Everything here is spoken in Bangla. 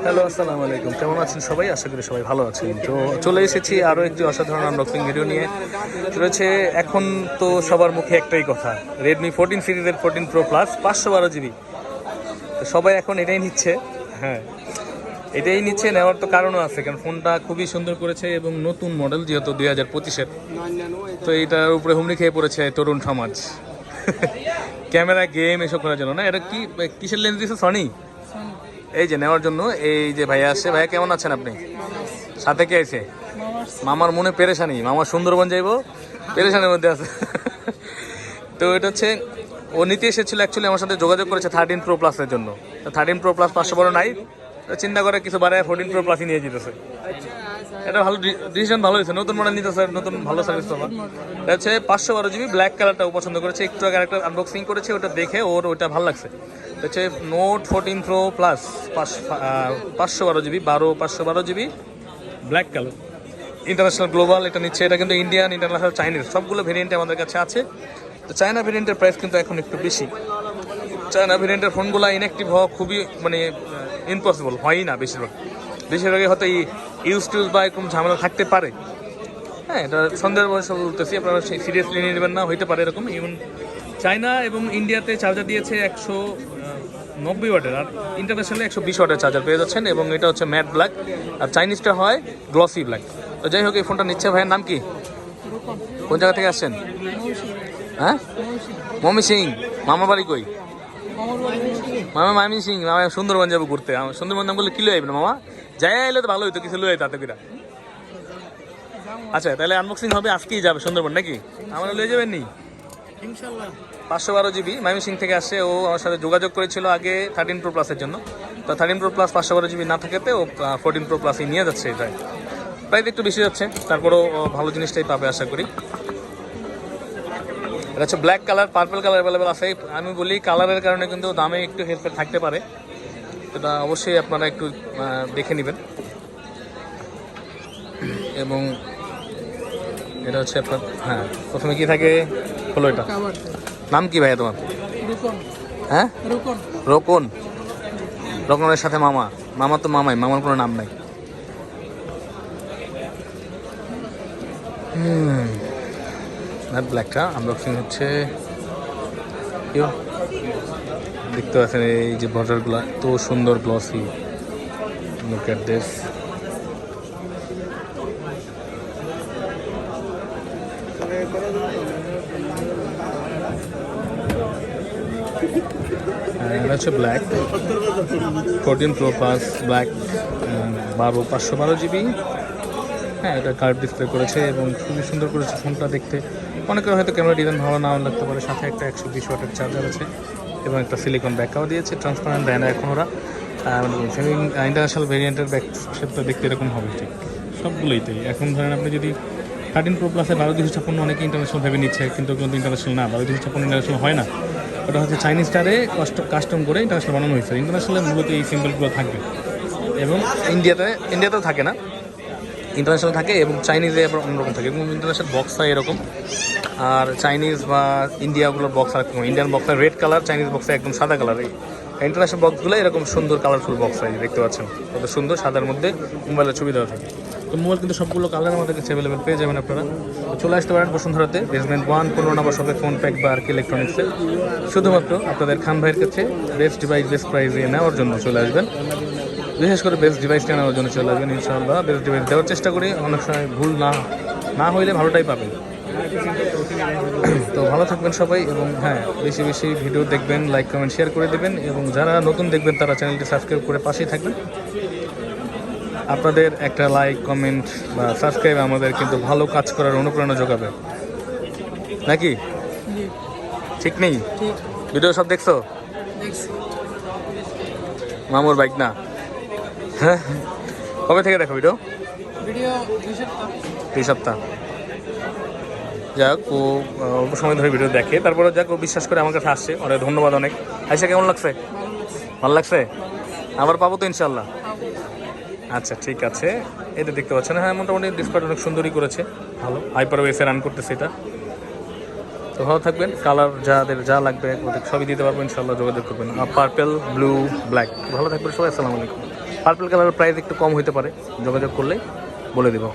হ্যালো, আসসালামু আলাইকুম। কেমন আছেন সবাই? আশা করি সবাই ভালো আছেন। তো চলে এসেছি আরও একটি অসাধারণ আনবক্সিং ভিডিও নিয়ে। রয়েছে এখন তো সবার মুখে একটাই কথা, রেডমি 14 সিরিজের 14 প্রো প্লাস 512 জিবি। তো সবাই এখন এটাই নিচ্ছে। হ্যাঁ, এটাই নিচ্ছে, নেওয়ার তো কারণও আছে, কারণ ফোনটা খুবই সুন্দর করেছে এবং নতুন মডেল, যেহেতু 2025-এর। তো এইটার উপরে হুমড়ি খেয়ে পড়েছে তরুণ সমাজ। ক্যামেরা, গেম এসব করার জন্য না। এটা কি, কিসের লেন্স দিয়েছে? সনি। এই যে নেওয়ার জন্য এই যে ভাইয়া আসছে। ভাইয়া কেমন আছেন আপনি? সাথে কে আছে? মামার মনে পেরেশানি, মামার সুন্দরবন যাইবো, পেরেশানির মধ্যে আছে। তো এটা হচ্ছে ও নিতে এসেছিল, অ্যাকচুয়ালি আমার সাথে যোগাযোগ করেছে 13 প্রো প্লাসের জন্য। 13 প্রো প্লাস 512 নাই, চিন্তা করে কিছু বাড়ায় 14 প্রো প্লাসই নিয়ে যেতেছে। এটা ভালো ডিসিশন, ভালো হয়েছে। নতুন মডেল নিতেছে, নতুন ভালো সার্ভিস পাবা। এটা হচ্ছে 512 জিবি ব্ল্যাক কালারটাও পছন্দ করেছে। একটু আগে একটা আনবক্সিং করেছে, ওটা দেখে ওর ওইটা ভালো লাগছে। এটা হচ্ছে note 14 pro plus 512 GB, 512 GB black colour, international global. এটা নিচ্ছে, এটা কিন্তু ইন্ডিয়ান, ইন্টারন্যাশনাল, চাইনিজ সবগুলো ভেরিয়েন্টে আমাদের কাছে আছে। তো চায়না ভেরিয়েন্টের প্রাইস কিন্তু এখন একটু বেশি। চায়না ভেরিয়েন্টের ফোনগুলো ইনঅ্যাক্টিভ হওয়া খুবই ইম্পসিবল, হয়ই না বেশিরভাগই হয়তো ইউজ বা এরকম ঝামেলা থাকতে পারে। হ্যাঁ, এটা সন্দেহের বয়সে বলতেছি, আপনারা সিরিয়াসলি নিয়ে নেবেন না, হইতে পারে এরকম। ইভেন চায়না এবং ইন্ডিয়াতে চার্জার দিয়েছে 190 ওয়াটের, আর ইন্টারন্যাশনালি 120 ওয়াটের চার্জার পেয়ে যাচ্ছেন। এবং এটা হচ্ছে ম্যাট ব্ল্যাক, আর চাইনিজটা হয় গ্লসি ব্ল্যাক। তো যাই হোক, এই ফোনটা নিচ্ছে। ভাইয়ের নাম কি? কোন জায়গা থেকে আসছেন? হ্যাঁ, মমি সিং। মামা বাড়ি কই? মামি সিং। মামা সুন্দরবন যাবো ঘুরতে। সুন্দরবন নাম বললে কি লই আইবেন মামা? যাই আইলে তো ভালো হইতো, কিছু লই তাতে কিরা। আচ্ছা, তাহলে আনবক্সিং হবে আজকেই, যাবে সুন্দরবন নাকি? আমার লয়ে যাবেন নি? 512 জিবি মামি সিং থেকে আসছে। ও আমার সাথে যোগাযোগ করেছিল আগে 13 প্রো প্লাসের জন্য। তো 13 প্রো প্লাস 512 জিবি না থাকাতে ও 14 প্রো প্লাসই নিয়ে যাচ্ছে। এটাই প্রাইস একটু বেশি যাচ্ছে, তারপরেও ভালো জিনিসটাই পাবে আশা করি। এটা হচ্ছে black colour, purple colour available আছে। আমি বলি কালারের কারণে কিন্তু দামে একটু হেরফের থাকতে পারে, এটা অবশ্যই আপনারা একটু দেখে নেবেন। এবং এটা হচ্ছে আপনার, হ্যাঁ, প্রথমে কি থাকে হলো এটা। নাম কি ভাইয়া তোমার? হ্যাঁ, রোকন। রোকনের সাথে মামা। মামা তো মামাই, মামার কোনো নাম নাই। ব্ল্যাকটা আনবক্সিং হচ্ছে। দেখতে পাচ্ছেন এই যে বর্ডারগুলো তো সুন্দর, গ্লসি। Look at this. এটা হচ্ছে black 14 pro plus black, 512 GB. হ্যাঁ, এটা কার্ভ ডিসপ্লে করেছে এবং খুবই সুন্দর করেছে ফোনটা দেখতে। অনেকের হয়তো ক্যামেরা ডিজাইন ভালো নাও লাগতে পারে। সাথে একটা 120 ওয়াটের চার্জার আছে এবং একটা সিলিকন ব্যাকআপ দিয়েছে। ট্রান্সপারেন্ট দেয় না এখন ওরা। ইন্টারন্যাশনাল ভেরিয়েন্টের ব্যাক শেপটা দেখতে এরকম হবে, ঠিক সবগুলোই তাই। এখন ধরেন আপনি যদি 13 প্রো প্লাসে 12256 অনেকে ইন্টারন্যাশনাল ভেবে নিচ্ছে, কিন্তু ইন্টারন্যাশনাল না, 12256 ইন্টারন্যাশনাল হয় না। ওটা হচ্ছে চাইনিজ স্টারে কাস্টম করে ইন্টারন্যাশনাল বানানো হয়েছে। ইন্টারন্যাশনালে মূলত এই সিম্বলগুলো থাকবে, এবং ইন্ডিয়াতেও থাকে না, ইন্টারন্যাশনাল থাকে। এবং চাইনিজে আবার অন্যরকম থাকে, এবং ইন্টারন্যাশনাল বক্স হয় এরকম। আর চাইনিজ বা ইন্ডিয়াগুলোর বক্স আর ইন্ডিয়ান বক্সের রেড কালার, চাইনিজ বক্সে একদম সাদা কালার। ইন্টারন্যাশনাল বক্সগুলো এরকম সুন্দর কালারফুল বক্স হয়, দেখতে পাচ্ছেন কত সুন্দর, সাদার মধ্যে মোবাইলের ছবি দেওয়া থাকে। তো মোবাইল কিন্তু সবগুলো কালার আমাদের কাছে অ্যাভেলেবেল পেয়ে যাবেন আপনারা। তো চলে আসতে পারেন বসুন্ধরাতে, বেসমেন্ট 1, 15 নম্বর শপে, ফোন প্যাক বা আর কি ইলেকট্রনিক্সে। শুধুমাত্র আপনাদের খান ভাইয়ের কাছে বেস্ট ডিভাইস বেস্ট প্রাইসে নেওয়ার জন্য চলে আসবেন। বিশেষ করে বেস্ট ডিভাইসটা নেওয়ার জন্য চলে আসবেন। ইনশাআল্লাহ বেস্ট ডিভাইস দেওয়ার চেষ্টা করি, অনেক সময় ভুল না হইলে ভালোটাই পাবেন। তো ভালো থাকবেন সবাই, এবং হ্যাঁ, বেশি বেশি ভিডিও দেখবেন, লাইক কমেন্ট শেয়ার করে দেবেন, এবং যারা নতুন দেখবেন তারা চ্যানেলটি সাবস্ক্রাইব করে পাশেই থাকবেন। আপনাদের একটা লাইক, কমেন্ট বা সাবস্ক্রাইব আমাদের কিন্তু ভালো কাজ করার অনুপ্রেরণা যোগাবে, নাকি? ঠিক নেই? ভিডিও সব দেখছো? মামুর বাইক না? হ্যাঁ, কবে থেকে দেখো ভিডিও? 2 সপ্তাহ। যাক, ও অল্প সময় ধরে ভিডিও দেখে, তারপরে যাক ও বিশ্বাস করে আমার কাছে আসছে, অনেক ধন্যবাদ। অনেক আইসা কেমন লাগছে? ভালো লাগছে? আবার পাবো তো ইনশাল্লাহ। আচ্ছা, ঠিক আছে। এটা দেখতে পাচ্ছেন, হ্যাঁ, মোটামুটি ডিসপ্লে অনেক সুন্দরই করেছে, ভালো হাইপার ওয়েসে রান করতেছে এটা। তো ভালো থাকবেন। কালার যাদের যা লাগবে ওদের সবই দিতে পারবো ইনশাল্লাহ, যোগাযোগ করবেন। Purple, blue, black. ভালো থাকবেন সবাই, আসসালামু আলাইকুম। পার্পল কালারের প্রাইস একটু কম হতে পারে, যোগাযোগ করলে বলে দেবো।